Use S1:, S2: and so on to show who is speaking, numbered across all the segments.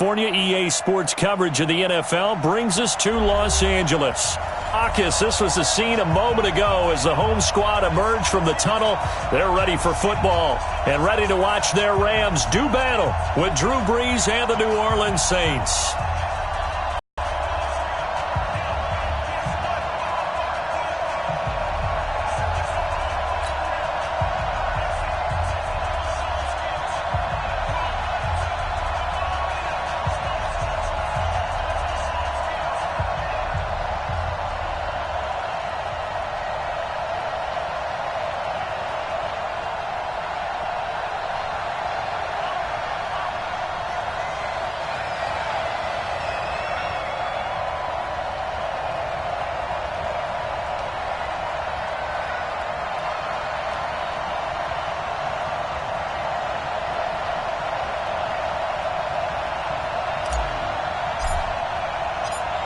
S1: California. EA Sports coverage of the NFL brings us to Los Angeles. This was the scene a moment ago as the home squad emerged from the tunnel. They're ready for football and ready to watch their Rams do battle with Drew Brees and the New Orleans Saints.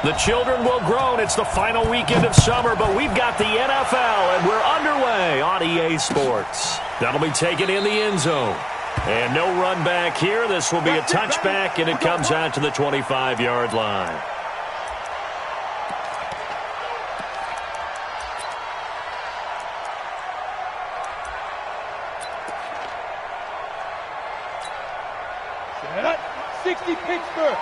S1: The children will groan. It's the final weekend of summer, but we've got the NFL, and we're underway on EA Sports. That'll be taken in the end zone. And no run back here. This will be a touchback, and it comes out to the 25-yard line.
S2: Set up. 60 Pittsburgh.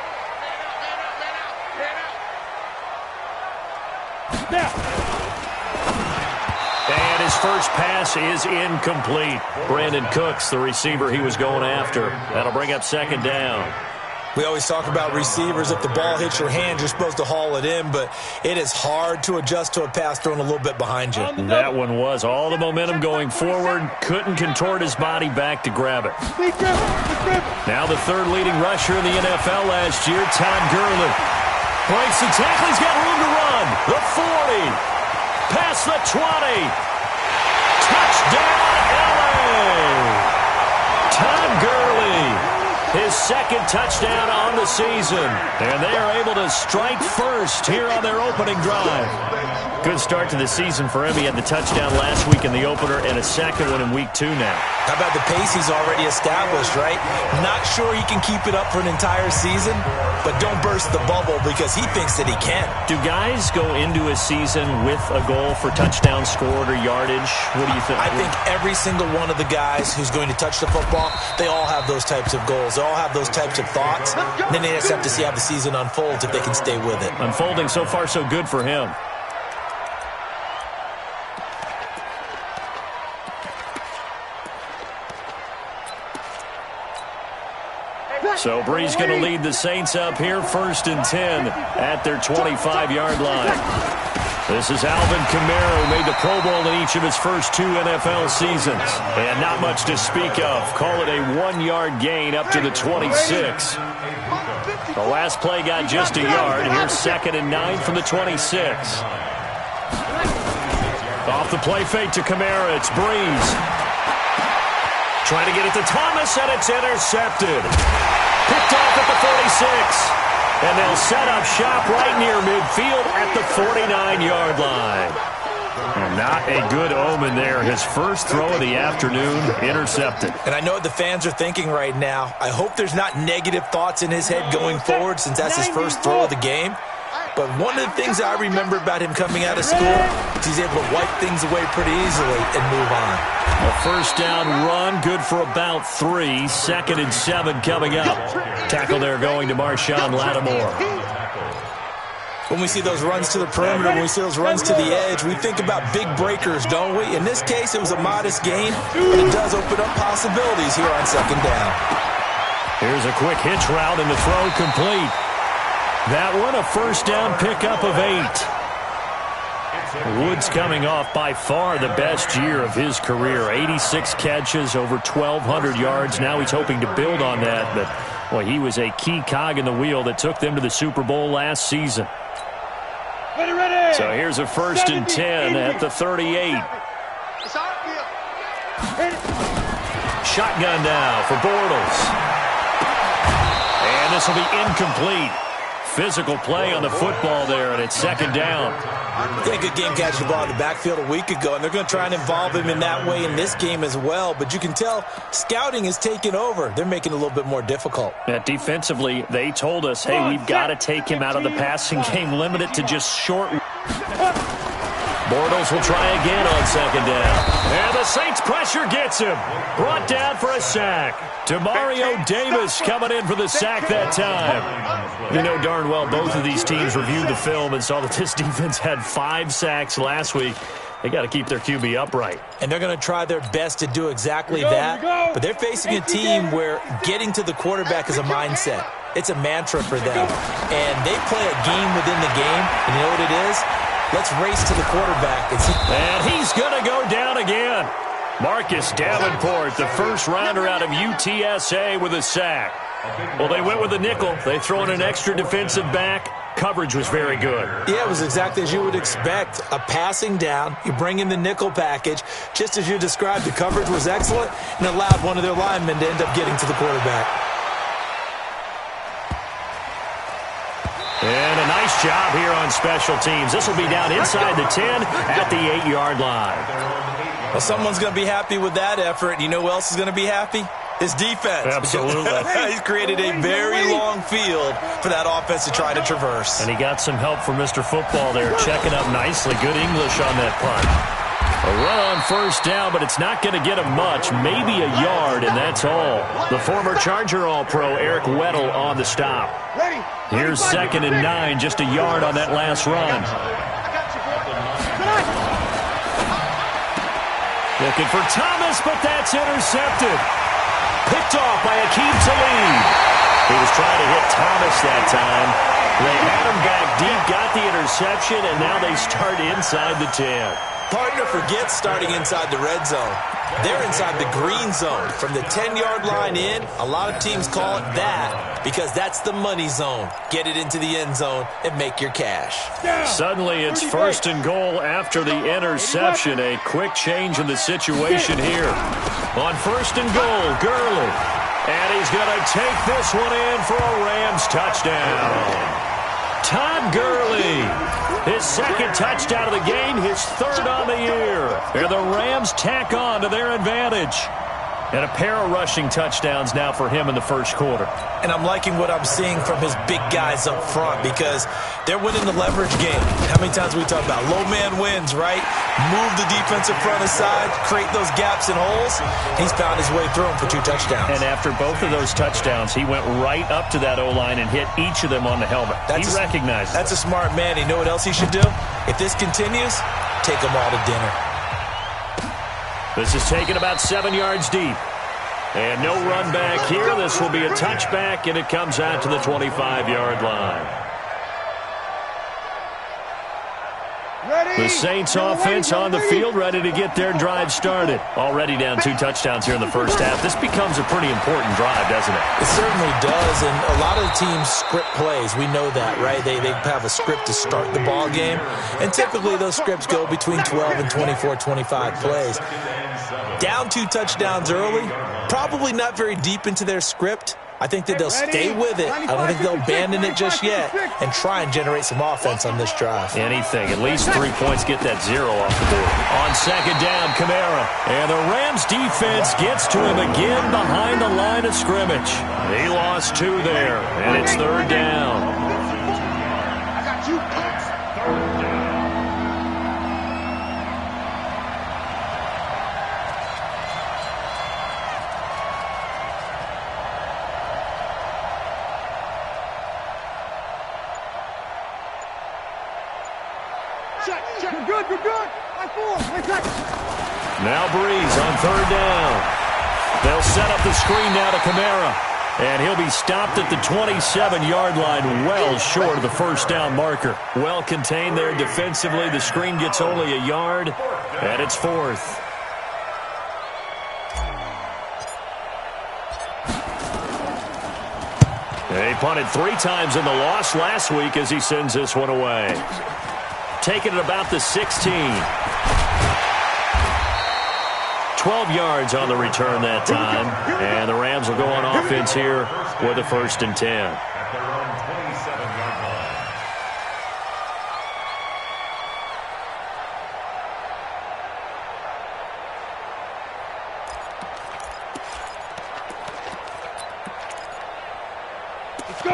S1: And his first pass is incomplete. Brandon Cooks, the receiver he was going after. That'll bring up second down.
S3: We always talk about receivers. If the ball hits your hand, you're supposed to haul it in, but it is hard to adjust to a pass thrown a little bit behind you.
S1: That one was all the momentum going forward. Couldn't contort his body back to grab it. Now the third leading rusher in the NFL last year, Todd Gurley. Breaks the tackle. He's got room to run. The 40. Past the 20. Touchdown, LA. Todd Gurley. His second touchdown on the season. And they are able to strike first here on their opening drive. Good start to the season for him. He had the touchdown last week in the opener and a second one in week 2 now.
S3: How about the pace he's already established, right? Not sure he can keep it up for an entire season, but don't burst the bubble because he thinks that he can.
S1: Do guys go into a season with a goal for touchdown scored or yardage? What do you think?
S3: I think every single one of the guys who's going to touch the football, they all have those types of goals. They all have those types of thoughts. Then they just have to see how the season unfolds if they can stay with it.
S1: Unfolding so far so good for him. So Brees going to lead the Saints up here, 1st and 10 at their 25-yard line. This is Alvin Kamara, who made the Pro Bowl in each of his first 2 NFL seasons. And not much to speak of. Call it a 1-yard gain up to the 26. The last play got just a yard. Here's 2nd and 9 from the 26. Off the play fake to Kamara. It's Brees. Trying to get it to Thomas, and it's intercepted. Picked off at the 46. And they'll set up shop right near midfield at the 49-yard line. And not a good omen there. His first throw of the afternoon intercepted.
S3: And I know what the fans are thinking right now. I hope there's not negative thoughts in his head going forward since that's his first throw of the game. But one of the things I remember about him coming out of school is he's able to wipe things away pretty easily and move on.
S1: A first down run, good for about 3. 2nd and 7 coming up. Tackle there going to Marshawn Lattimore.
S3: When we see those runs to the perimeter, when we see those runs to the edge, we think about big breakers, don't we? In this case, it was a modest gain, but it does open up possibilities here on 2nd down.
S1: Here's a quick hitch route and the throw complete. That one, a first down pickup of 8. Woods coming off by far the best year of his career. 86 catches, over 1,200 yards. Now he's hoping to build on that, but well, he was a key cog in the wheel that took them to the Super Bowl last season.
S2: Ready.
S1: So here's a 1st and 10 at the 38. Shotgun now for Bortles. And this will be incomplete. physical play on the football there, and it's second down.
S3: Yeah, good game catching the ball in the backfield a week ago, and they're going to try and involve him in that way in this game as well. But you can tell scouting is taking over. They're making it a little bit more difficult.
S1: Defensively, they told us, hey, we've got to take him out of the passing game, limit it to just short. Bortles will try again on second down. And the Saints pressure gets him. Brought down for a sack. Demario Davis coming in for the sack that time. You know darn well both of these teams reviewed the film and saw that this defense had 5 sacks last week. They got to keep their QB upright.
S3: And they're going to try their best to do exactly that. But they're facing a team where getting to the quarterback is a mindset. It's a mantra for them. And they play a game within the game. And you know what it is? Let's race to the quarterback.
S1: And he's going to go down again. Marcus Davenport, the first rounder out of UTSA with a sack. Well, they went with a nickel. They throw in an extra defensive back. Coverage was very good.
S3: Yeah, it was exactly as you would expect. A passing down. You bring in the nickel package. Just as you described, the coverage was excellent and allowed one of their linemen to end up getting to the quarterback.
S1: And a nice job here on special teams. This will be down inside the 10 at the 8-yard line.
S3: Well, someone's going to be happy with that effort. You know who else is going to be happy? His defense.
S1: Absolutely.
S3: He's created a very long field for that offense to try to traverse.
S1: And he got some help from Mr. Football there, checking up nicely. Good English on that punt. A run on first down, but it's not going to get him much. Maybe a yard, and that's all. The former Charger All-Pro, Eric Weddle, on the stop. Here's 2nd and 9, just a yard on that last run. Looking for Thomas, but that's intercepted. Picked off by Akeem Talib. He was trying to hit Thomas that time. They had him back deep, got the interception, and now they start inside the 10.
S3: Partner forgets starting inside the red zone. They're inside the green zone. From the 10-yard line in, a lot of teams call it that because that's the money zone. Get it into the end zone and make your cash.
S1: Suddenly it's 1st and goal after the interception. A quick change in the situation here. On 1st and goal, Gurley. And he's going to take this one in for a Rams touchdown. Todd Gurley, his 2nd touchdown of the game, his 3rd on the year. And the Rams tack on to their advantage. And a pair of rushing touchdowns now for him in the first quarter.
S3: And I'm liking what I'm seeing from his big guys up front because they're winning the leverage game. How many times we talk about low man wins, right? Move the defensive front aside, create those gaps and holes. He's found his way through them for 2 touchdowns.
S1: And after both of those touchdowns, he went right up to that O-line and hit each of them on the helmet. He recognizes.
S3: That's a smart man. You know what else he should do? If this continues, take them all to dinner.
S1: This is taken about 7 yards deep. And no run back here. This will be a touchback, and it comes out to the 25-yard line. The Saints offense on the field, ready to get their drive started. Already down 2 touchdowns here in the first half. This becomes a pretty important drive, doesn't it?
S3: It certainly does, and a lot of the teams script plays. We know that, right? They have a script to start the ball game, and typically those scripts go between 12 and 24, 25 plays. Down 2 touchdowns early, probably not very deep into their script. I think that they'll stay with it. I don't think they'll abandon it just yet and try and generate some offense on this drive.
S1: Anything. At least 3 points, get that 0 off the board. On 2nd down, Kamara. And the Rams defense gets to him again behind the line of scrimmage. He lost 2 there, and it's 3rd down.
S2: I got you, punks. 3rd down. You're good.
S1: Now Breeze on 3rd down. They'll set up the screen now to Kamara. And he'll be stopped at the 27-yard line, well short of the first down marker. Well contained there defensively. The screen gets only a yard, and it's 4th. He punted 3 times in the loss last week as he sends this one away. Taking it about the 16. 12 yards on the return that time. And the Rams will go on offense here with a 1st and 10.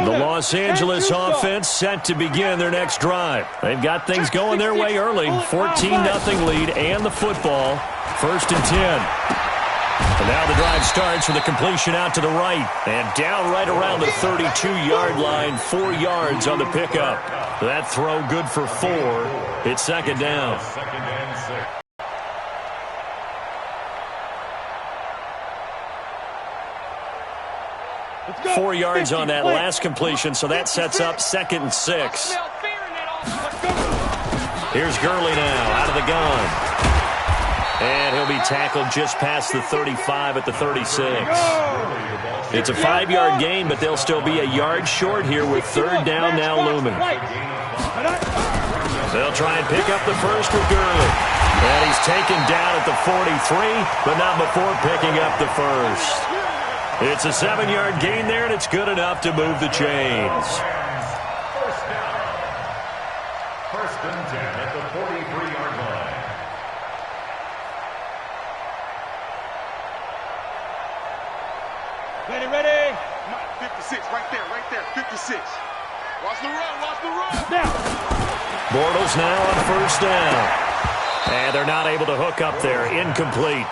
S1: The Los Angeles offense set to begin their next drive. They've got things going their way early. 14-0 lead and the football. 1st and 10. And now the drive starts with a completion out to the right. And down right around the 32-yard line. 4 yards on the pickup. That throw good for 4. It's 2nd down. 4 yards on that last completion, so that sets up 2nd and 6. Here's Gurley now out of the gun. And he'll be tackled just past the 35 at the 36. It's a 5-yard gain, but they'll still be a yard short here with 3rd down now looming. They'll try and pick up the first with Gurley. And he's taken down at the 43, but not before picking up the first. It's a 7-yard gain there, and it's good enough to move the chains.
S2: 1st and 10 at the 43-yard line.
S4: Ready.
S2: 56, right there, 56. Watch the run.
S4: Now.
S1: Bortles now on 1st down. And they're not able to hook up there. Incomplete.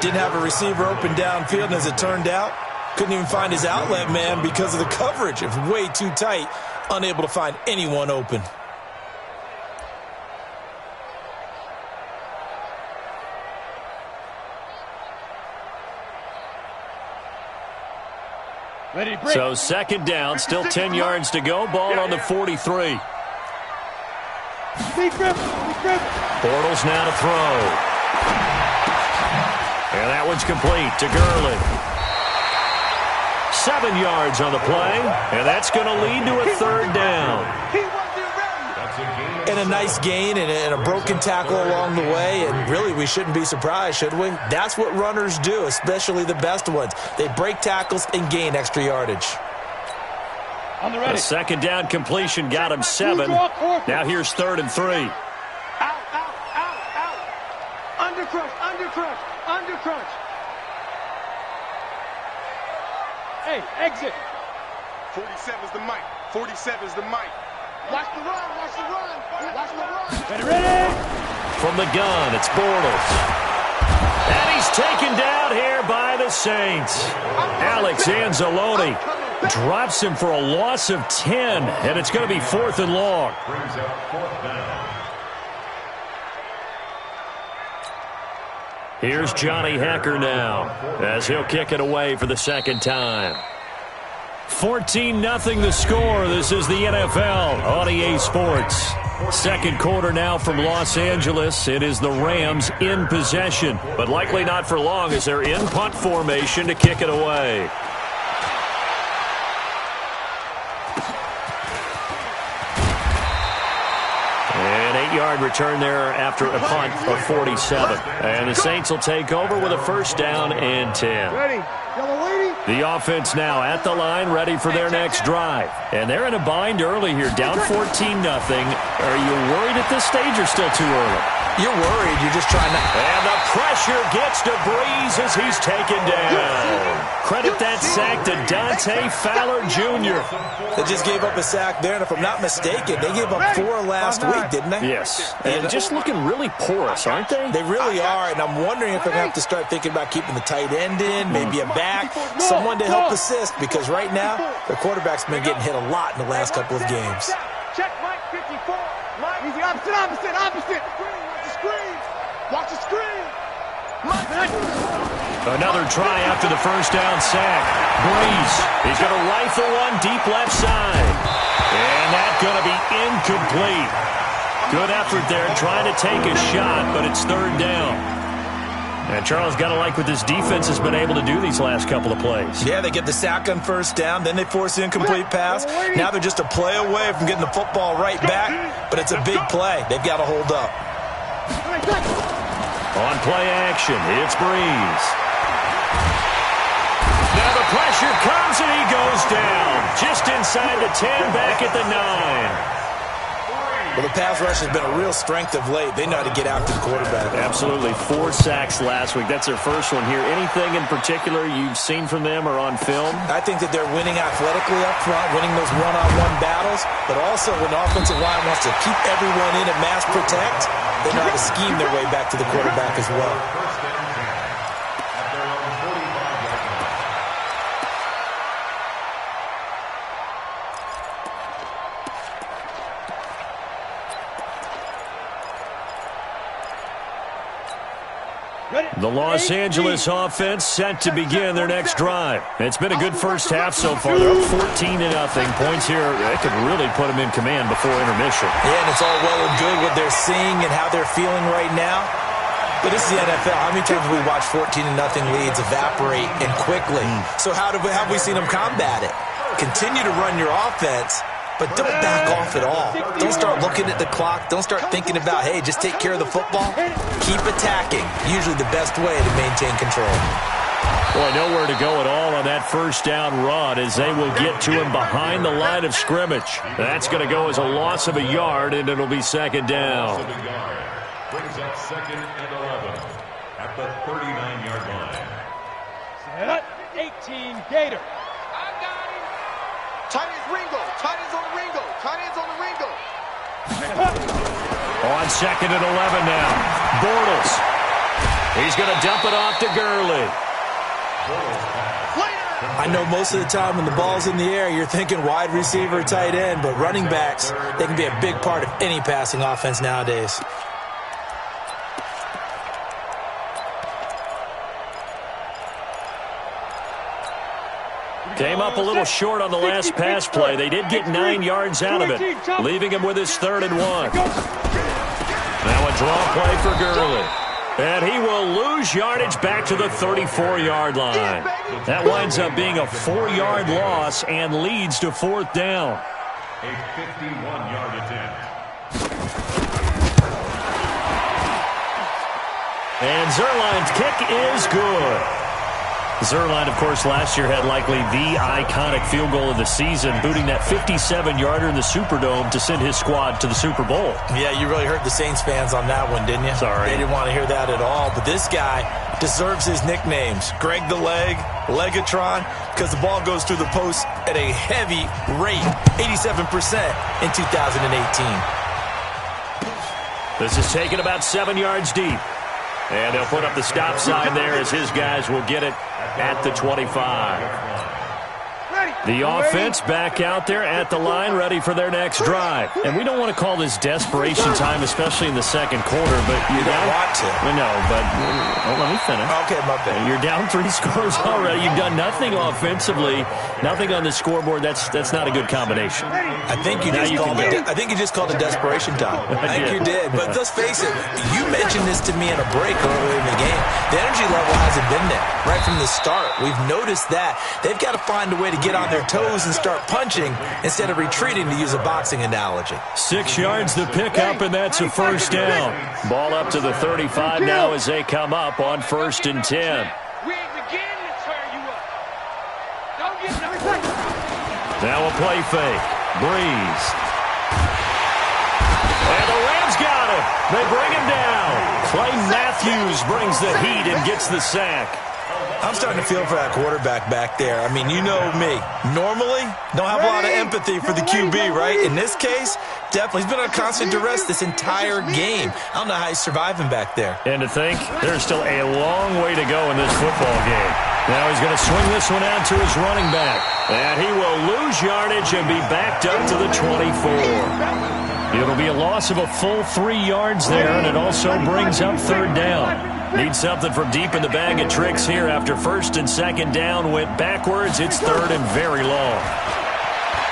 S3: Didn't have a receiver open downfield, and as it turned out, couldn't even find his outlet man because of the coverage. It was way too tight, unable to find anyone open.
S4: Ready, break.
S1: So 2nd down, still 10 yards to go. Ball on the 43.
S4: Deep grip.
S1: Bortles now to throw. And that one's complete to Gurley. 7 yards on the play, and that's going to lead to a 3rd down.
S3: And a nice gain and a broken tackle along the way, and really we shouldn't be surprised, should we? That's what runners do, especially the best ones. They break tackles and gain extra yardage.
S4: On the ready.
S1: A 2nd down completion got him 7. Now here's 3rd and 3.
S4: Out. Under crunch. Hey, exit.
S2: 47 is the mic. 47 is the mic. Watch the run.
S4: Ready.
S1: From the gun, it's Bortles. And he's taken down here by the Saints. Alex Anzalone drops him for a loss of 10, and it's going to be 4th and long.
S2: Brings up 4th down.
S1: Here's Johnny Hecker now as he'll kick it away for the 2nd time. 14-0 the score. This is the NFL on EA Sports. 2nd quarter now from Los Angeles. It is the Rams in possession, but likely not for long as they're in punt formation to kick it away. An 8-yard return there after a punt of 47. And the Saints will take over with a 1st down and 10.
S4: Ready. Yellow lady.
S1: The offense now at the line, ready for their next drive. And they're in a bind early here, down 14-0. Are you worried at this stage or still too early?
S3: You're worried. You're just trying to...
S1: And the pressure gets to Breeze as he's taken down. Credit that sack to Dante Fowler Jr.
S3: They just gave up a sack there, and if I'm not mistaken, they gave up 4 last week, didn't they?
S1: Yes. And just looking really porous, aren't they?
S3: They really are, and I'm wondering if they're going to have to start thinking about keeping the tight end in, maybe a back, someone to help assist, because right now, their quarterback's been getting hit a lot in the last couple of games.
S4: Check Mike 54. Mike, easy, opposite. Watch the screen.
S1: Another try after the 1st down sack. Breeze, he's going to rifle one deep left side. And that's going to be incomplete. Good effort there trying to take a shot, but it's 3rd down. And Charles got to like what this defense has been able to do these last couple of plays.
S3: Yeah, they get the sack on 1st down, then they force the incomplete pass. Now they're just a play away from getting the football right back, but it's a big play. They've got to hold up.
S1: On play action, it's Breeze. Now the pressure comes and he goes down. Just inside the 10, back at the 9.
S3: Well, the pass rush has been a real strength of late. They know how to get after the quarterback.
S1: Absolutely. 4 sacks last week. That's their first one here. Anything in particular you've seen from them or on film?
S3: I think that they're winning athletically up front, winning those one-on-one battles, but also when the offensive line wants to keep everyone in and mass protect, they know how to scheme their way back to the quarterback as well.
S1: The Los Angeles offense set to begin their next drive. It's been a good first half so far. They're up 14-0. Points here, they could really put them in command before intermission.
S3: Yeah, and it's all well and good what they're seeing and how they're feeling right now. But this is the NFL. How many times have we watched 14-0 leads evaporate and quickly? So how have we seen them combat it? Continue to run your offense, but don't back off at all. Don't start looking at the clock. Don't start thinking about, hey, just take care of the football. Keep attacking. Usually the best way to maintain control.
S1: Boy, nowhere to go at all on that first down run as they will get to him behind the line of scrimmage. That's going to go as a loss of a yard, and it'll be second down.
S5: Brings up 2nd and 11 at the 39-yard line.
S4: Set, 18, Gator.
S2: Tight ends Ringo. Tight ends on the Ringo. Tight ends on the Ringo.
S1: On 2nd and 11 now. Bortles. He's going to dump it off to Gurley.
S3: I know most of the time when the ball's in the air, you're thinking wide receiver, tight end, but running backs, they can be a big part of any passing offense nowadays.
S1: Came up a little short on the last pass play. They did get 9 yards out of it, leaving him with his 3rd and 1. Now a draw play for Gurley. And he will lose yardage back to the 34-yard line. That winds up being a 4-yard loss and leads to 4th down.
S5: A 51-yard attempt.
S1: And Zerline's kick is good. Zerline, of course, last year had likely the iconic field goal of the season, booting that 57-yarder in the Superdome to send his squad to the Super Bowl.
S3: Yeah, you really hurt the Saints fans on that one, didn't you?
S1: Sorry.
S3: They didn't want to hear that at all. But this guy deserves his nicknames. Greg the Leg, Legatron, because the ball goes through the post at a heavy rate, 87% in 2018.
S1: This is taken about 7 yards deep. And they'll put up the stop sign there as his guys will get it at the 25. The offense back out there at the line, ready for their next drive. And we don't want to call this desperation time, especially in the second quarter. But
S3: you don't want to.
S1: No, but let me finish.
S3: Okay, my bad.
S1: You're down 3 scores already. You've done nothing offensively, nothing on the scoreboard. That's not a good combination.
S3: I think you just called it desperation time. I think you did. But let's face it, you mentioned this to me in a break earlier in the game. The energy level hasn't been there right from the start. We've noticed that. They've got to find a way to get on their toes and start punching instead of retreating, to use a boxing analogy.
S1: 6 yards the pickup, and that's a first down. Ball up to the 35 now as they come up on 1st and 10.
S4: We ain't beginning to turn you up. Don't get no.
S1: Now a play fake. Breeze. And the Rams got him. They bring him down. Clay Matthews brings the heat and gets the sack.
S3: I'm starting to feel for that quarterback back there. I mean, you know me. Normally, don't have a lot of empathy for the QB, right? In this case, definitely. He's been on constant duress this entire game. I don't know how he's surviving back there.
S1: And to think, there's still a long way to go in this football game. Now he's going to swing this one out to his running back. And he will lose yardage and be backed up to the 24. It'll be a loss of a full 3 yards there, and it also brings up 3rd down. Need something from deep in the bag of tricks here after 1st and 2nd down went backwards. It's 3rd and very long.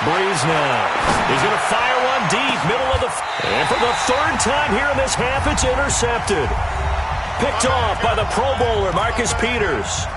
S1: Breeze now. He's going to fire one deep, middle of the... And for the 3rd time here in this half, it's intercepted. Picked off by the Pro Bowler, Marcus Peters.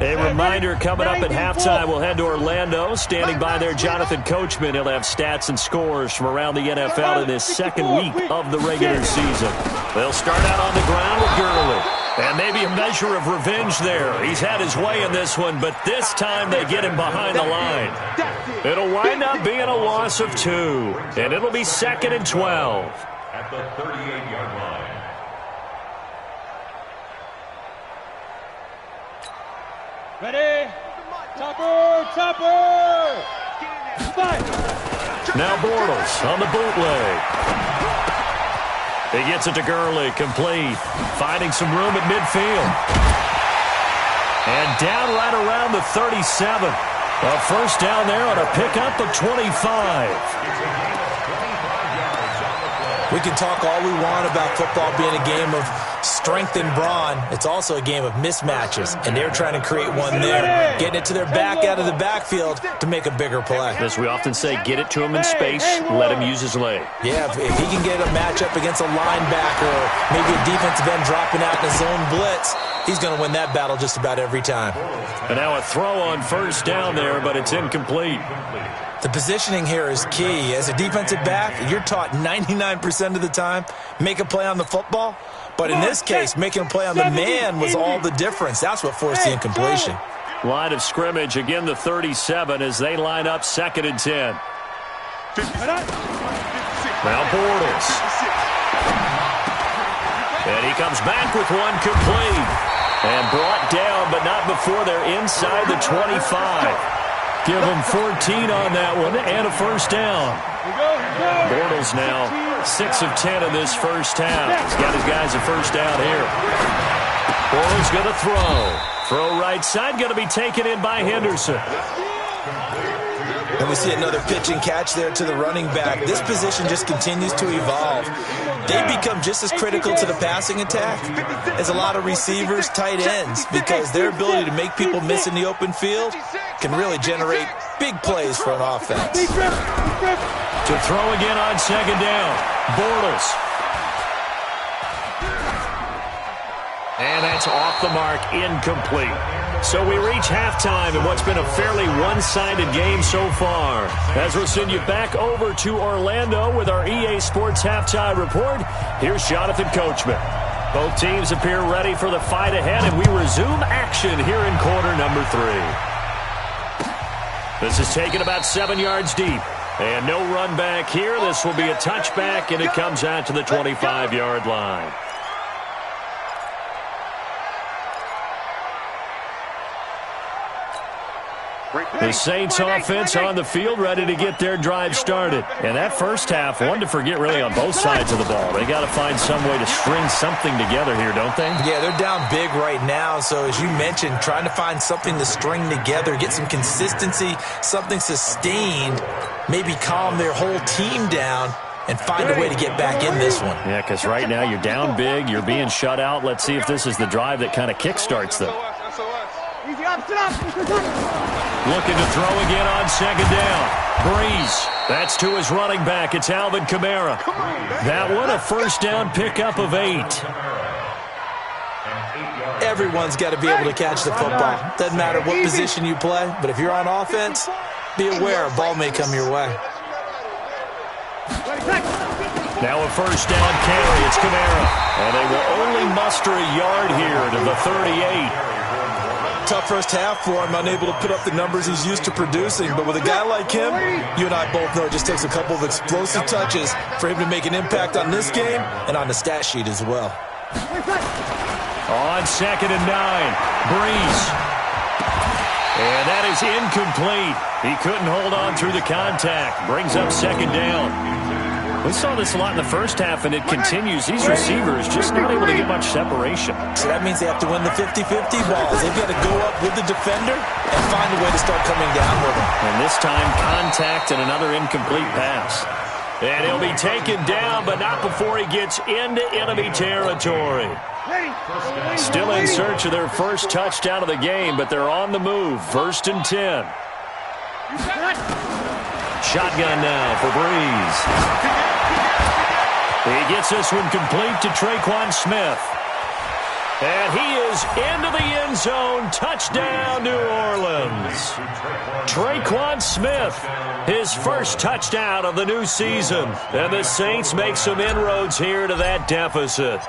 S1: A reminder coming up at halftime, we'll head to Orlando. Standing by there, Jonathan Coachman. He'll have stats and scores from around the NFL in this second week of the regular season. They'll start out on the ground with Gurley. And maybe a measure of revenge there. He's had his way in this one, but this time they get him behind the line. It'll wind up being a loss of 2, and it'll be 2nd and 12.
S5: At the 38-yard line.
S4: Ready? Topper!
S1: Now Bortles on the bootleg. He gets it to Gurley, complete. Finding some room at midfield. And down right around the 37. A first down there on a pickup of 25.
S3: We can talk all we want about football being a game of strength and brawn. It's also a game of mismatches, and they're trying to create one there, getting it to their back out of the backfield to make a bigger play.
S1: As we often say, get it to him in space, let him use his leg.
S3: Yeah, if he can get a matchup against a linebacker or maybe a defensive end dropping out in a zone blitz, he's going to win that battle just about every time.
S1: And now a throw on first down there, but it's incomplete.
S3: The positioning here is key. As a defensive back, you're taught 99% of the time, make a play on the football. But in this case, making a play on the man was all the difference. That's what forced the incompletion.
S1: Line of scrimmage, again the 37 as they line up 2nd and 10. Now Bortles. And he comes back with one complete. And brought down, but not before they're inside the 25. Give him 14 on that one and a first down. Bortles now 6 of 10 in this first half. He's got his guys a first down here. Bortles going to throw. Throw right side, going to be taken in by Henderson.
S3: And we see another pitch and catch there to the running back. This position just continues to evolve. They become just as critical to the passing attack as a lot of receivers, tight ends, because their ability to make people miss in the open field can really generate big plays for an offense.
S1: To throw again on 2nd down. Bortles. And that's off the mark, incomplete. So we reach halftime in what's been a fairly one-sided game so far. As we'll send you back over to Orlando with our EA Sports Halftime Report, here's Jonathan Coachman. Both teams appear ready for the fight ahead, and we resume action here in quarter number 3. This is taken about 7 yards deep. And no run back here. This will be a touchback, and it comes out to the 25-yard line. The Saints offense on the field ready to get their drive started. And that first half, one to forget really on both sides of the ball. They got to find some way to string something together here, don't they?
S3: Yeah, they're down big right now. So as you mentioned, trying to find something to string together, get some consistency, something sustained, maybe calm their whole team down and find a way to get back in this one.
S1: Yeah, because right now you're down big, you're being shut out. Let's see if this is the drive that kind of kickstarts them. Looking to throw again on 2nd down. Breeze. That's to his running back. It's Alvin Kamara. That one, a first down pickup of 8.
S3: Everyone's got to be able to catch the football. Doesn't matter what position you play, but if you're on offense, be aware a ball may come your way.
S1: Now a first down carry. It's Kamara. And they will only muster a yard here to the 38.
S3: Tough first half for him, unable to put up the numbers he's used to producing. But with a guy like him, you and I both know it just takes a couple of explosive touches for him to make an impact on this game and on the stat sheet as well.
S1: On 2nd and 9, Breeze. And that is incomplete. He couldn't hold on through the contact. Brings up 2nd down. We saw this a lot in the first half, and it continues. These receivers just not able to get much separation.
S3: So that means they have to win the 50-50 balls. They've got to go up with the defender and find a way to start coming down with him.
S1: And this time, contact and another incomplete pass. And he'll be taken down, but not before he gets into enemy territory. Still in search of their first touchdown of the game, but they're on the move. 1st and 10. Shotgun now for Breeze. He gets this one complete to Traquan Smith. And he is into the end zone. Touchdown, New Orleans. Traquan Smith, his first touchdown of the new season. And the Saints make some inroads here to that deficit.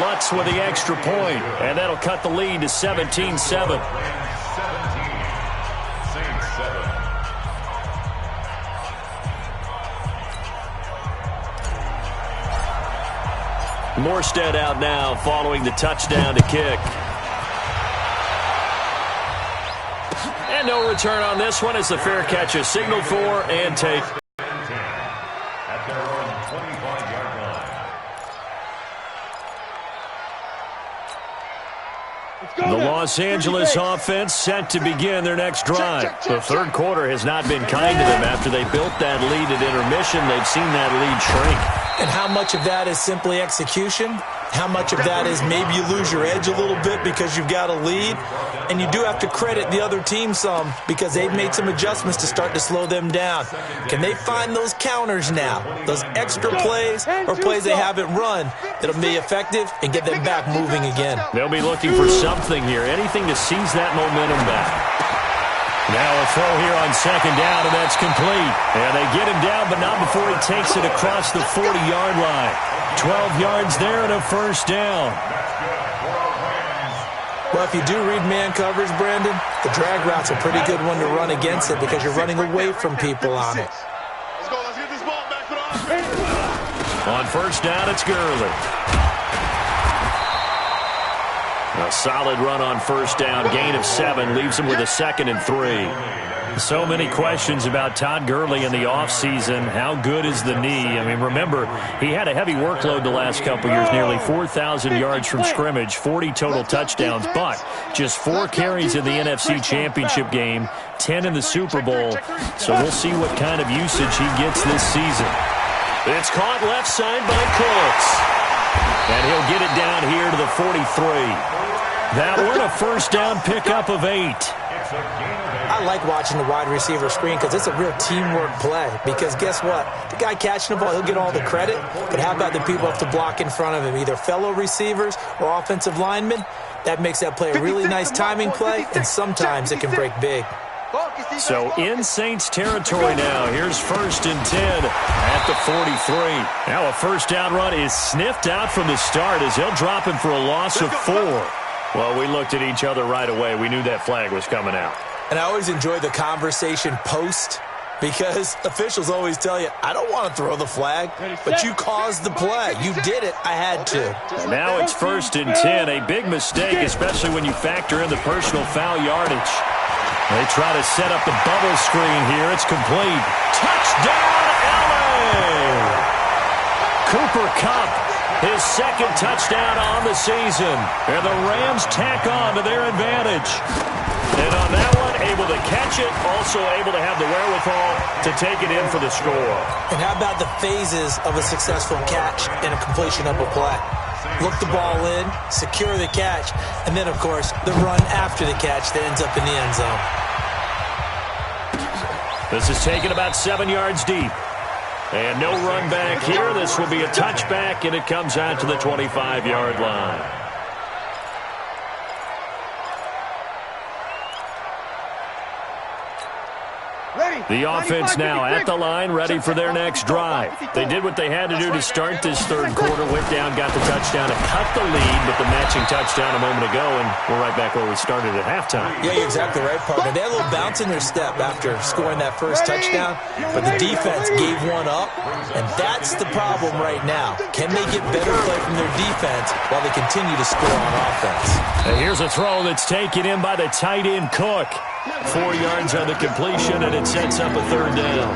S1: Lutz with the extra point, and that'll cut the lead to 17-7. Morstead out now following the touchdown to kick. And no return on this one as the fair catch is signaled for and take.
S5: At their own 25-yard line.
S1: The Los Angeles offense set to begin their next drive. The third quarter has not been kind to them. After they built that lead at intermission, they've seen that lead shrink.
S3: And how much of that is simply execution? How much of that is maybe you lose your edge a little bit because you've got a lead? And you do have to credit the other team some because they've made some adjustments to start to slow them down. Can they find those counters now? Those extra plays or plays they haven't run that'll be effective and get them back moving again?
S1: They'll be looking for something here, anything to seize that momentum back. Now a throw here on second down, and that's complete. And they get him down, but not before he takes it across the 40-yard line. 12 yards there and a first down.
S3: Well, if you do read man coverage, Brandon, the drag route's a pretty good one to run against it because you're running away from people on it.
S2: Let's go. Let's get this ball back for the offense.
S1: On first down, it's Gurley. A solid run on first down, gain of 7, leaves him with a 2nd and 3. So many questions about Todd Gurley in the offseason. How good is the knee? I mean, remember, he had a heavy workload the last couple years, nearly 4,000 yards from scrimmage, 40 total touchdowns, but just 4 carries in the NFC Championship game, 10 in the Super Bowl. So we'll see what kind of usage he gets this season. It's caught left side by Cooks. And he'll get it down here to the 43. That one a first down pickup of 8.
S3: I like watching the wide receiver screen because it's a real teamwork play. Because guess what? The guy catching the ball, he'll get all the credit. But how about the people have to block in front of him, either fellow receivers or offensive linemen? That makes that play a really nice timing play, and sometimes it can break big.
S1: So in Saints territory now. Here's 1st and 10 at the 43. Now a first down run is sniffed out from the start as he'll drop him for a loss of 4. Well, we looked at each other right away. We knew that flag was coming out.
S3: And I always enjoy the conversation post because officials always tell you, I don't want to throw the flag, but you caused the play. You did it. I had to.
S1: And now it's 1st and 10. A big mistake, especially when you factor in the personal foul yardage. They try to set up the bubble screen here. It's complete. Touchdown, LA! Cooper Kupp, his 2nd touchdown on the season. And the Rams tack on to their advantage. And on that one, able to catch it, also able to have the wherewithal to take it in for the score.
S3: And how about the phases of a successful catch and a completion of a play? Look the ball in, secure the catch, and then, of course, the run after the catch that ends up in the end zone.
S1: This is taken about 7 yards deep. And no run back here. This will be a touchback, and it comes out to the 25-yard line. The offense now at the line, ready for their next drive. They did what they had to do to start this third quarter, went down, got the touchdown, and cut the lead with the matching touchdown a moment ago, and we're right back where we started at halftime.
S3: Yeah, you're exactly right, partner. They had a little bounce in their step after scoring that first touchdown, but the defense gave one up, and that's the problem right now. Can they get better play from their defense while they continue to score on offense?
S1: And here's a throw that's taken in by the tight end Cook. 4 yards on the completion, and it sets up a third down.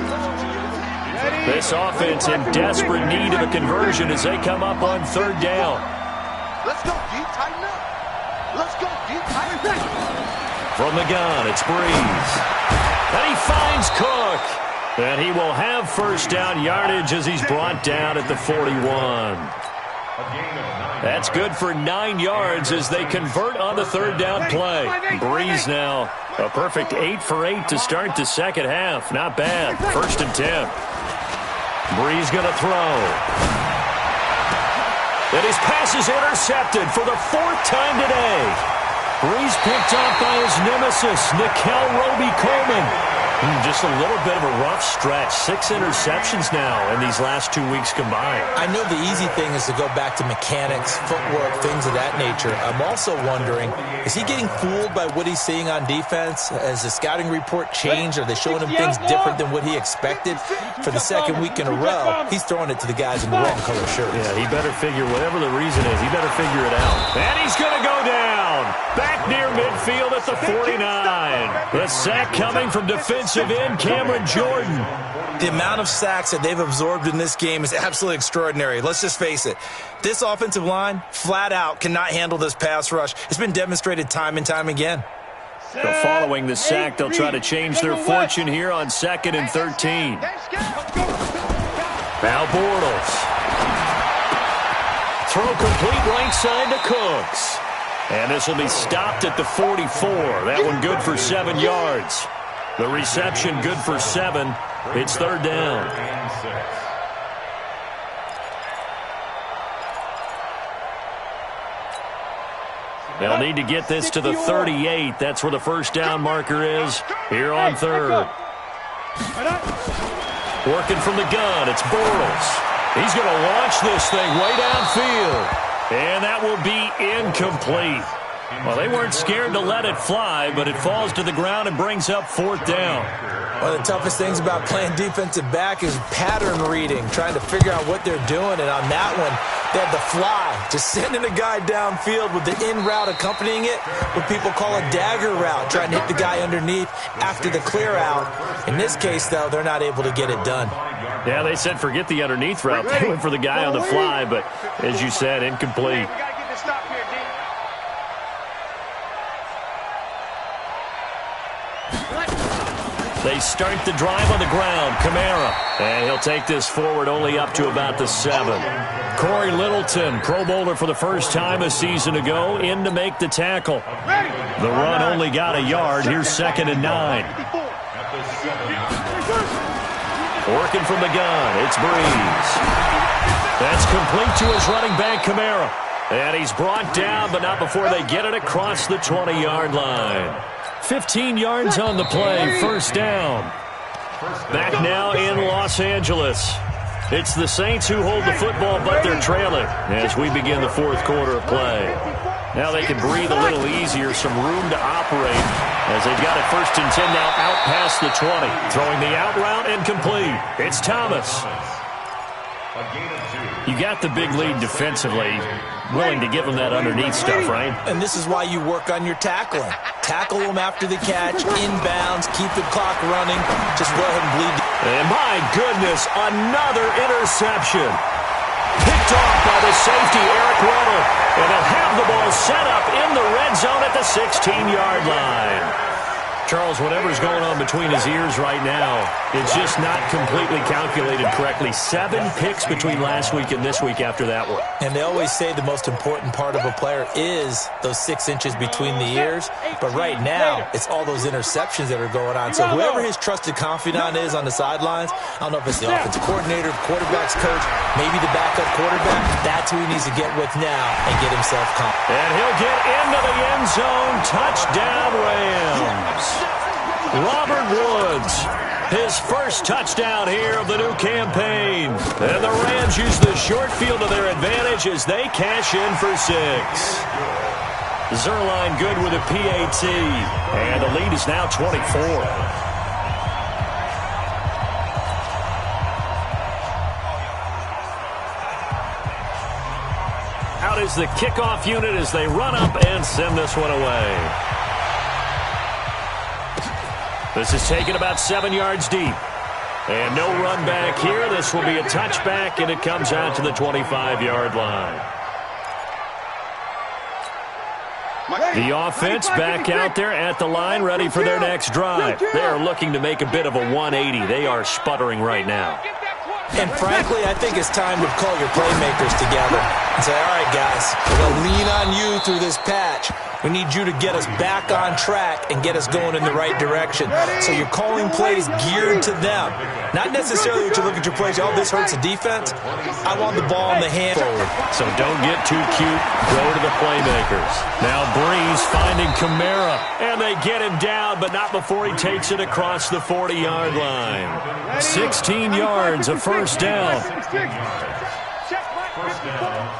S1: This offense in desperate need of a conversion as they come up on third down.
S2: Let's go deep, tighten up. Let's go deep, tighten up.
S1: From the gun, it's Breeze. And he finds Cook. And he will have first down yardage as he's brought down at the 41. That's good for 9 yards as they convert on the third down play. Breeze now a perfect 8 for 8 to start the second half. Not bad. 1st and 10. Breeze going to throw. And his pass is intercepted for the 4th time today. Breeze picked off by his nemesis, Nickel Roby-Coleman. Just a little bit of a rough stretch. 6 interceptions now in these last 2 weeks combined.
S3: I know the easy thing is to go back to mechanics, footwork, things of that nature. I'm also wondering, is he getting fooled by what he's seeing on defense? Has the scouting report changed? Are they showing him things different than what he expected? For the 2nd week in a row, he's throwing it to the guys in the wrong color shirts.
S1: Yeah, he better figure, whatever the reason is, he better figure it out. And he's going to go down. Back near midfield at the 49. The sack coming from defensive end Cameron Jordan.
S3: The amount of sacks that they've absorbed in this game is absolutely extraordinary. Let's just face it. This offensive line, flat out, cannot handle this pass rush. It's been demonstrated time and time again.
S1: So following the sack, they'll try to change their fortune here on 2nd and 13. Now Bortles. Throw complete right side to Cooks. And this will be stopped at the 44. That one good for 7 yards. The reception good for 7. It's 3rd down. They'll need to get this to the 38. That's where the 1st down marker is here on 3rd. Working from the gun, it's Bortles. He's going to launch this thing way downfield. And that will be incomplete. Well, they weren't scared to let it fly, but it falls to the ground and brings up 4th down.
S3: One of the toughest things about playing defensive back is pattern reading, trying to figure out what they're doing. And on that one, they had the fly, just sending a guy downfield with the in route accompanying it, what people call a dagger route, trying to hit the guy underneath after the clear out. In this case, though, they're not able to get it done.
S1: Yeah, they said forget the underneath route. They went for the guy on the fly, but as you said, incomplete. They start the drive on the ground. Kamara. And he'll take this forward only up to about the 7. Corey Littleton, Pro Bowler for the first time a season ago, in to make the tackle. The run only got a yard. Here's 2nd and 9. Working from the gun. It's Breeze. That's complete to his running back, Kamara. And he's brought down, but not before they get it across the 20-yard line. 15 yards on the play, 1st down. Back now in Los Angeles. It's the Saints who hold the football, but they're trailing as we begin the 4th quarter of play. Now they can breathe a little easier, some room to operate as they've got it 1st and 10 now out past the 20. Throwing the out route and complete. It's Thomas. You got the big lead defensively. Willing to give them that underneath stuff, right?
S3: And this is why you work on your tackling. Tackle them after the catch, inbounds, keep the clock running. Just go ahead and bleed.
S1: And my goodness, another interception. Picked off by the safety, Eric Weddle. And they'll have the ball set up in the red zone at the 16-yard line. Charles, whatever's going on between his ears right now, it's just not completely calculated correctly. 7 picks between last week and this week after that one.
S3: And they always say the most important part of a player is those 6 inches between the ears. But right now, it's all those interceptions that are going on. So whoever his trusted confidant is on the sidelines, I don't know if it's the offensive coordinator, quarterback's coach, maybe the backup quarterback, that's who he needs to get with now and get himself confident.
S1: And he'll get into the end zone. Touchdown, Rams. Robert Woods, his first touchdown here of the new campaign. And the Rams use the short field to their advantage as they cash in for 6. Zerline good with a PAT. And the lead is now 24. Out is the kickoff unit as they run up and send this one away. This is taken about 7 yards deep. And no run back here. This will be a touchback, and it comes out to the 25-yard line. The offense back out there at the line, ready for their next drive. They are looking to make a bit of a 180. They are sputtering right now.
S3: And frankly, I think it's time to call your playmakers together and say, all right, guys, we're going to lean on you through this patch. We need you to get us back on track and get us going in the right direction. So you're calling plays geared to them. Not necessarily that you look at your plays, oh, this hurts the defense. I want the ball in the hand forward.
S1: So don't get too cute. Go to the playmakers. Now Breeze finding Kamara. And they get him down, but not before he takes it across the 40-yard line. 16 yards, a first down.
S5: First down,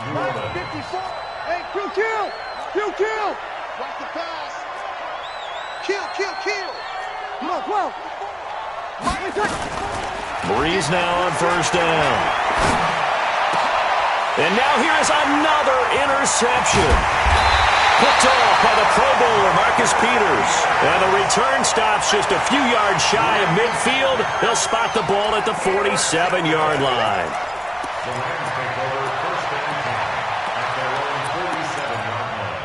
S5: New Orleans.
S4: Hey, kill.
S2: Watch the pass. Kill.
S4: Come on, 12.
S1: Breeze now on first down. And now here's another interception. Picked off by the Pro Bowler, Marcus Peters. And the return stops just a few yards shy of midfield. They'll spot the ball at the 47-yard line.
S5: The Rams take over first and 10 at their own 47-yard line.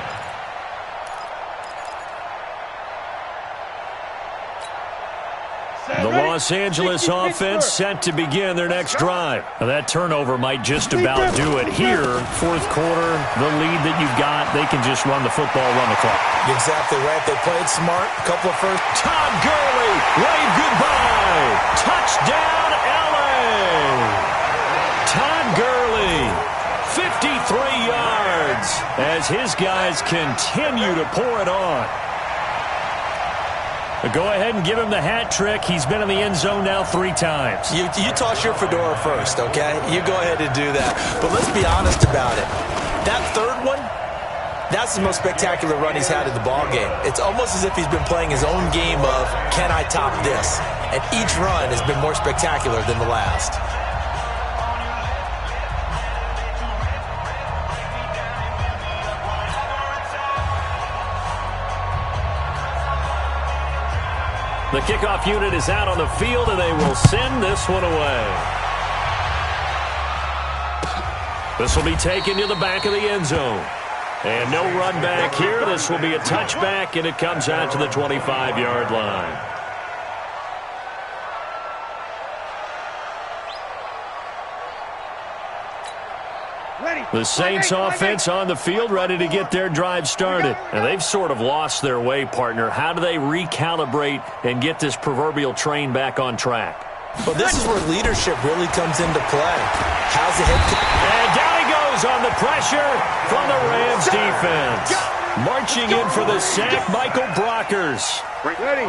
S1: The Los Angeles offense set to begin their next drive. Now that turnover might just about do it here. Fourth quarter, the lead that you've got, they can just run the football, run the clock.
S3: Exactly right. They played smart. A couple of first.
S1: Todd Gurley, wave goodbye. Touchdown, L.A. Todd Gurley, 53 yards as his guys continue to pour it on. Go ahead and give him the hat trick. He's been in the end zone now 3 times.
S3: You toss your fedora first, okay? You go ahead and do that. But let's be honest about it. That third one, that's the most spectacular run he's had in the ballgame. It's almost as if he's been playing his own game of, can I top this? And each run has been more spectacular than the last.
S1: The kickoff unit is out on the field, and they will send this one away. This will be taken to the back of the end zone. And no run back here. This will be a touchback, and it comes out to the 25-yard line. The Saints offense on the field, ready to get their drive started. And they've sort of lost their way, partner. How do they recalibrate and get this proverbial train back on track?
S3: Well, this is where leadership really comes into play. How's the head coach?
S1: And down he goes on the pressure from the Rams defense. Marching in for the sack, Michael Brockers.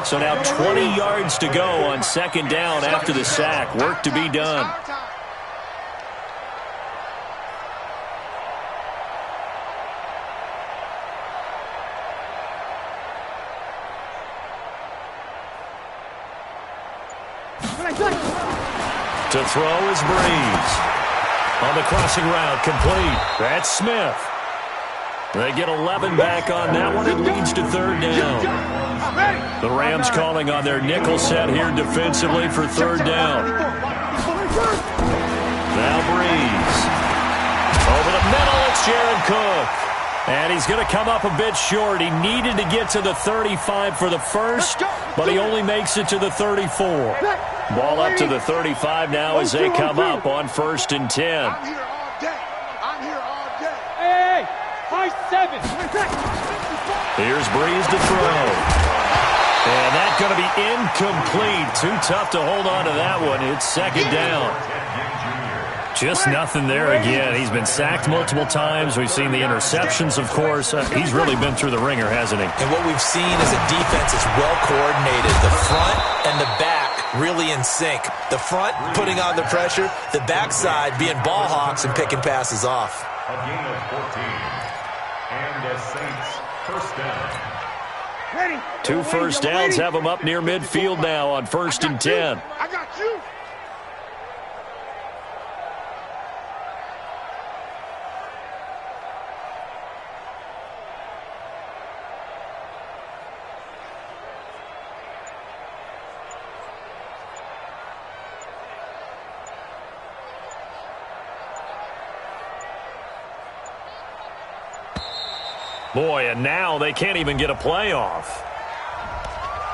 S1: So now 20 yards to go on second down after the sack. Work to be done. To throw is Breeze. On the crossing route, complete. That's Smith. They get 11 back on that one. It leads to third down. The Rams calling on their nickel set here defensively for third down. Now Breeze. Over the middle, it's Jared Cook. And he's going to come up a bit short. He needed to get to the 35 for the first, but he only makes it to the 34. Ball up to the 35 now as they come up on first and 10.
S2: I'm here all day.
S4: Hey, high 7.
S1: Here's Breeze to throw. And that's going to be incomplete. Too tough to hold on to that one. It's second down. Just nothing there again. He's been sacked multiple times. We've seen the interceptions, of course. He's really been through the ringer, hasn't he?
S3: And what we've seen is a defense that's well coordinated. The front and the back really in sync. The front putting on the pressure, the backside being ball hawks and picking passes off.
S5: A gain of 14. And the Saints first down.
S1: 2 first downs have them up near midfield now on first and 10.
S2: I got you.
S1: Boy, and now they can't even get a playoff.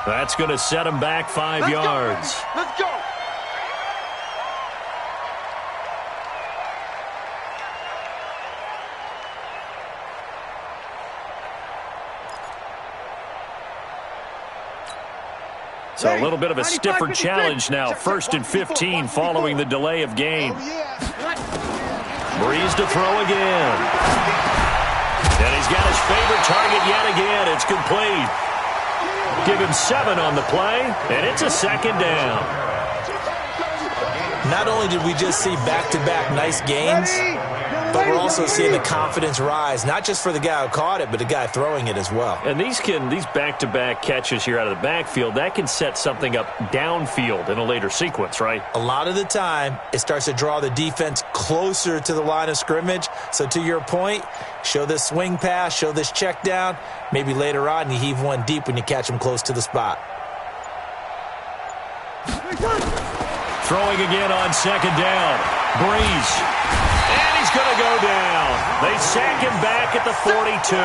S1: That's going to set them back 5 yards.
S2: Let's go.
S1: So a little bit of a stiffer challenge now. 1st and 15 following the delay of game. Breeze to throw again. And he's got his favorite target yet again. It's complete. Give him 7 on the play, and it's a 2nd down.
S3: Not only did we just see back-to-back nice gains, but we're also seeing the confidence rise, not just for the guy who caught it, but the guy throwing it as well.
S1: And these back-to-back catches here out of the backfield, that can set something up downfield in a later sequence, right?
S3: A lot of the time, it starts to draw the defense closer to the line of scrimmage. So to your point, show this swing pass, show this check down. Maybe later on you heave one deep when you catch them close to the spot.
S1: Throwing again on 2nd down. Breeze. And he's going to go down. They sack him back at the 42.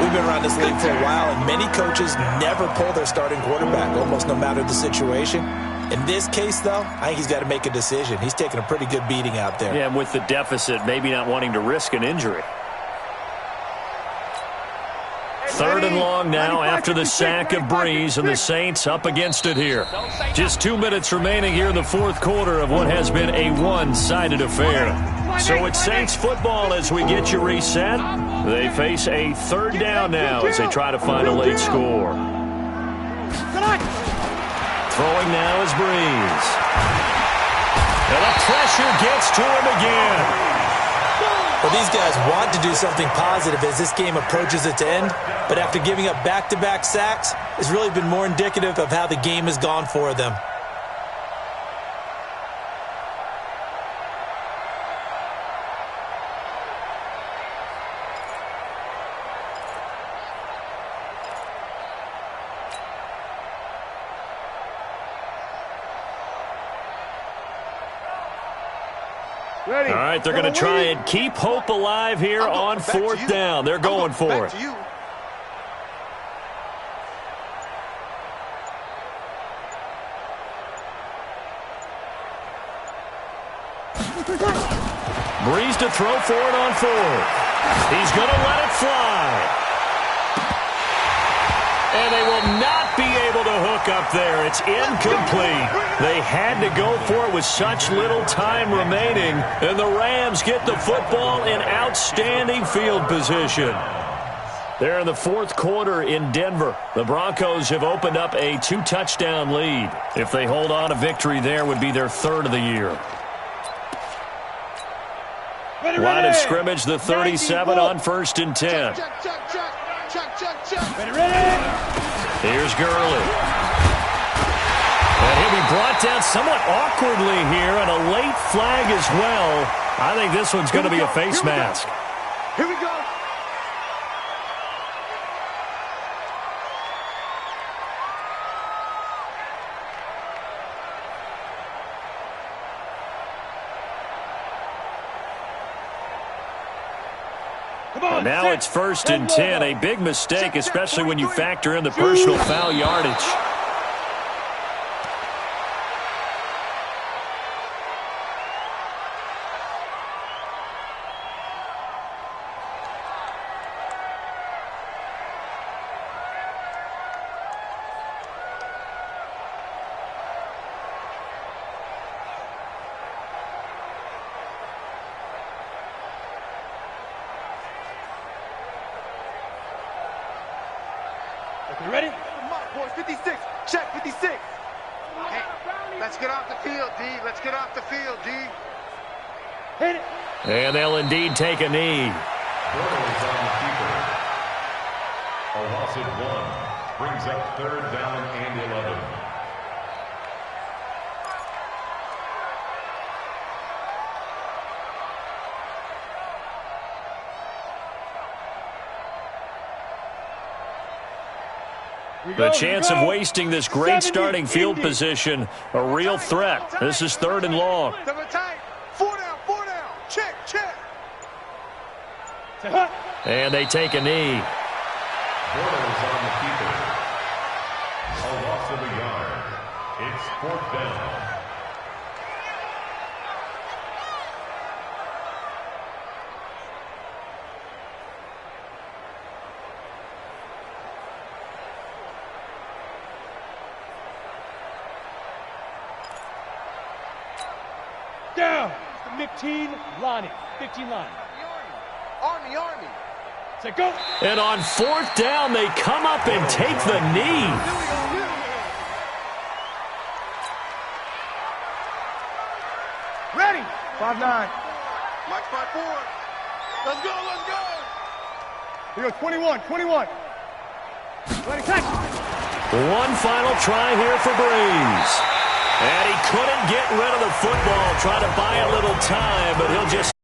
S3: We've been around this league for a while, and many coaches never pull their starting quarterback, almost no matter the situation. In this case, though, I think he's got to make a decision. He's taking a pretty good beating out there.
S1: Yeah, and with the deficit, maybe not wanting to risk an injury. 3rd and long now after the sack of Breeze, and the Saints up against it here. Just 2 minutes remaining here in the 4th quarter of what has been a one-sided affair. So it's Saints football as we get you reset. They face a 3rd down now as they try to find a late score. Throwing now is Breeze. And the pressure gets to him again.
S3: Well, these guys want to do something positive as this game approaches its end, but after giving up back-to-back sacks, it's really been more indicative of how the game has gone for them.
S1: All right, they're going to try and keep hope alive here on 4th down. They're going for it. Breeze to throw for it on 4th. He's going to let it fly. And they will not be able to hook up there. It's incomplete. They had to go for it with such little time remaining. And the Rams get the football in outstanding field position. They're in the 4th quarter in Denver. The Broncos have opened up a 2-touchdown lead. If they hold on, a victory there would be their 3rd of the year. Line of scrimmage, the 37 on 1st and 10. Here's Gurley. And he'll be brought down somewhat awkwardly here, and a late flag as well. I think this one's going to be a face mask.
S4: Here we go.
S1: Now it's 1st and 10. A big mistake, especially when you factor in the personal foul yardage.
S4: You ready? Come on, boys. 56. Check 56. Hey, let's get off the field, D. Let's get off the field, D. Hit it.
S1: And they'll indeed take a knee.
S5: Bortles on the keeper. A loss of 1 brings up 3rd down and 11.
S1: The chance of wasting this great starting field position, a real threat. This is 3rd and long.
S4: Double tight. 4 down, 4 down. Check, check.
S1: And they take a knee.
S5: Bortles on the keeper. A loss of a yard. It's 4th down.
S6: down. It's the 15 line. 15 line.
S4: Army.
S6: Say go.
S1: And on fourth down, they come up and take the knee.
S6: Ready. 5-9.
S2: Mike 5-4. Let's go.
S6: Here we go, 21. Ready, catch.
S1: One final try here for Breeze. And he couldn't get rid of the football. Try to buy a little time, but he'll just...